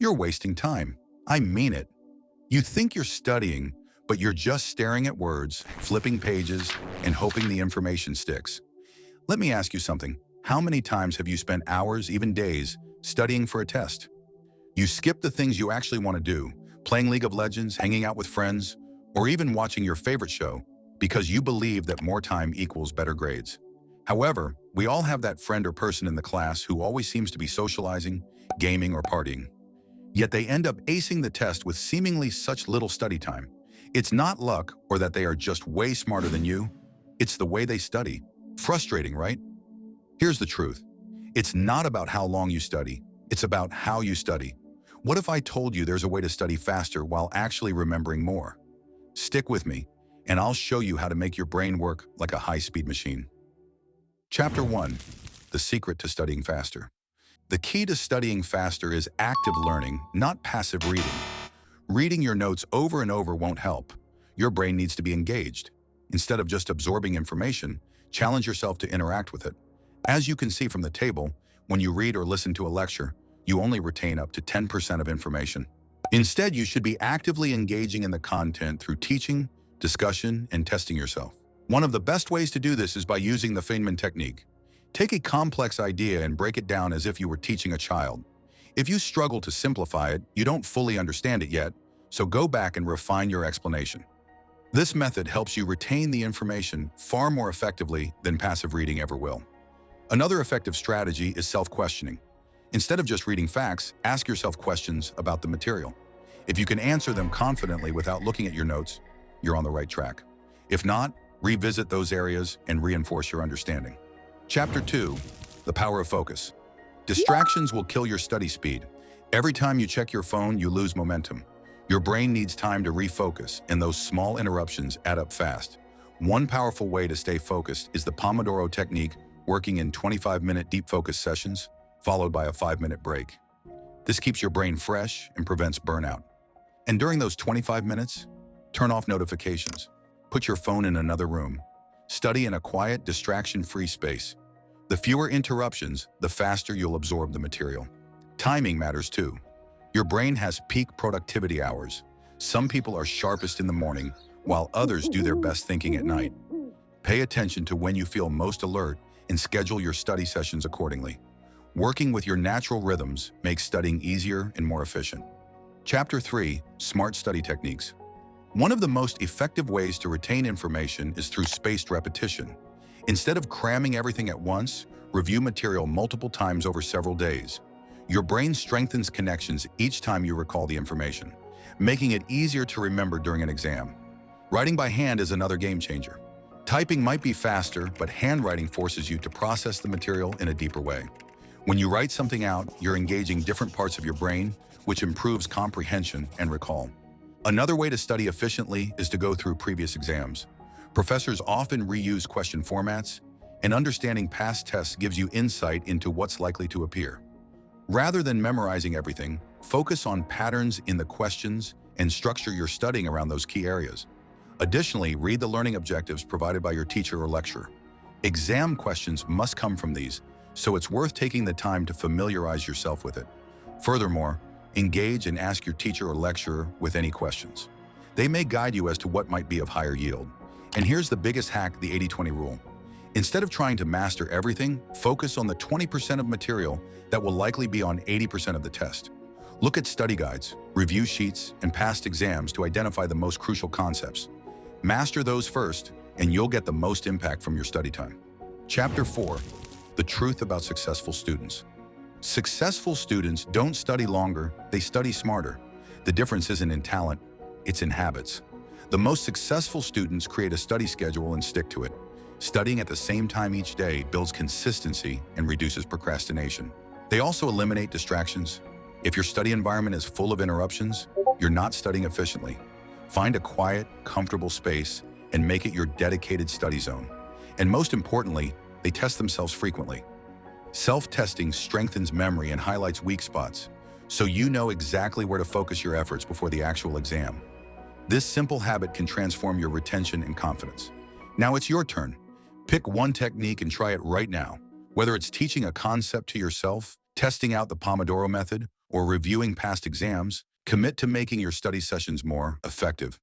you're wasting time. I mean it. You think you're studying, but you're just staring at words, flipping pages, and hoping the information sticks. Let me ask you something. How many times have you spent hours, even days, studying for a test? You skip the things you actually want to do, playing League of Legends, hanging out with friends, or even watching your favorite show, because you believe that more time equals better grades. However, we all have that friend or person in the class who always seems to be socializing, gaming, or partying. Yet they end up acing the test with seemingly such little study time. It's not luck or that they are just way smarter than you. It's the way they study. Frustrating, right? Here's the truth. It's not about how long you study. It's about how you study. What if I told you there's a way to study faster while actually remembering more? Stick with me, and I'll show you how to make your brain work like a high-speed machine. Chapter 1. The secret to studying faster. The key to studying faster is active learning, not passive reading. Reading your notes over and over won't help. Your brain needs to be engaged. Instead of just absorbing information, challenge yourself to interact with it. As you can see from the table, when you read or listen to a lecture, you only retain up to 10% of information. Instead, you should be actively engaging in the content through teaching, discussion, and testing yourself. One of the best ways to do this is by using the Feynman technique. Take a complex idea and break it down as if you were teaching a child. If you struggle to simplify it, you don't fully understand it yet, so go back and refine your explanation. This method helps you retain the information far more effectively than passive reading ever will. Another effective strategy is self-questioning. Instead of just reading facts, ask yourself questions about the material. If you can answer them confidently without looking at your notes, you're on the right track. If not, revisit those areas and reinforce your understanding. Chapter 2. The power of focus. Distractions will kill your study speed. Every time you check your phone, you lose momentum. Your brain needs time to refocus, and those small interruptions add up fast. One powerful way to stay focused is the Pomodoro technique, working in 25-minute deep focus sessions, followed by a 5-minute break. This keeps your brain fresh and prevents burnout. And during those 25 minutes, turn off notifications. Put your phone in another room. Study in a quiet, distraction-free space. The fewer interruptions, the faster you'll absorb the material. Timing matters too. Your brain has peak productivity hours. Some people are sharpest in the morning, while others do their best thinking at night. Pay attention to when you feel most alert and schedule your study sessions accordingly. Working with your natural rhythms makes studying easier and more efficient. Chapter 3. Smart Study Techniques. One of the most effective ways to retain information is through spaced repetition. Instead of cramming everything at once, review material multiple times over several days. Your brain strengthens connections each time you recall the information, making it easier to remember during an exam. Writing by hand is another game changer. Typing might be faster, but handwriting forces you to process the material in a deeper way. When you write something out, you're engaging different parts of your brain, which improves comprehension and recall. Another way to study efficiently is to go through previous exams. Professors often reuse question formats, and understanding past tests gives you insight into what's likely to appear. Rather than memorizing everything, focus on patterns in the questions and structure your studying around those key areas. Additionally, read the learning objectives provided by your teacher or lecturer. Exam questions must come from these, so it's worth taking the time to familiarize yourself with it. Furthermore, engage and ask your teacher or lecturer with any questions. They may guide you as to what might be of higher yield. And here's the biggest hack, the 80-20 rule. Instead of trying to master everything, focus on the 20% of material that will likely be on 80% of the test. Look at study guides, review sheets, and past exams to identify the most crucial concepts. Master those first, and you'll get the most impact from your study time. Chapter 4. The truth about successful students. Successful students don't study longer, they study smarter. The difference isn't in talent, it's in habits. The most successful students create a study schedule and stick to it. Studying at the same time each day builds consistency and reduces procrastination. They also eliminate distractions. If your study environment is full of interruptions, you're not studying efficiently. Find a quiet, comfortable space and make it your dedicated study zone. And most importantly, they test themselves frequently. Self-testing strengthens memory and highlights weak spots, so you know exactly where to focus your efforts before the actual exam. This simple habit can transform your retention and confidence. Now it's your turn. Pick one technique and try it right now. Whether it's teaching a concept to yourself, testing out the Pomodoro method, or reviewing past exams, commit to making your study sessions more effective.